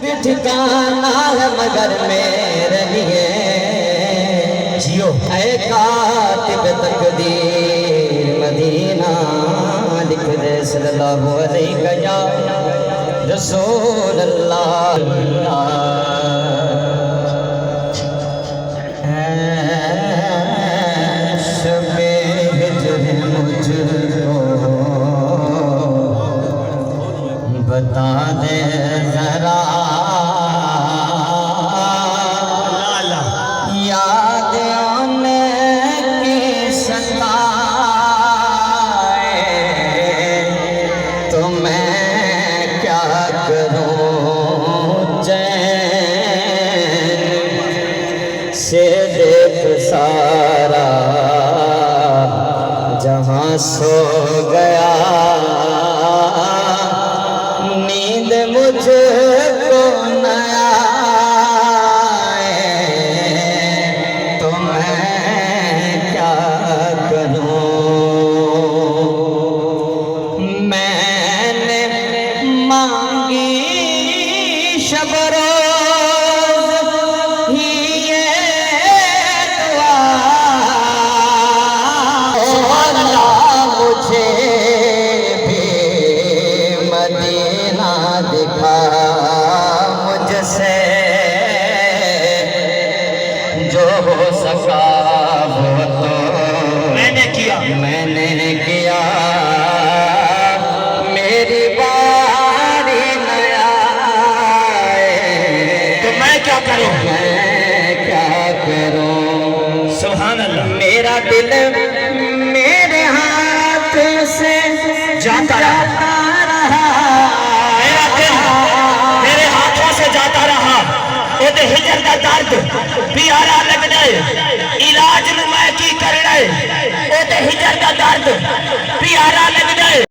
भी ठिकाना है मगर मेरे लिए जियो ऐ कातिब तकदीर मदीना लिख दे सल्लल्लाहु अलैहि या रसूल अल्लाह। शबे हिज्र मुझको बता दे जरा, याद आने की सताए तो मैं क्या करूं, चैन से देख सारा जहां सो गया, नींद मुझको न आए तो मैं क्या करूं। मैंने मांगी शब रोज़ ही ये दुआ, मुझे भी मदीना दिखा, मुझसे जो हो सका वो तो मैंने किया मेरी बारी न आए तो मैं क्या करूं, सुभान अल्लाह। मेरा दिल मेरे हाथ से जाता रहा, मेरा दिल मेरे हाथों से जाता रहा। ओदे हिजर का दर्द प्यारा लगदा है, इलाज मैं की करना है। ओदे हिजर का दर्द प्यारा लगदा है।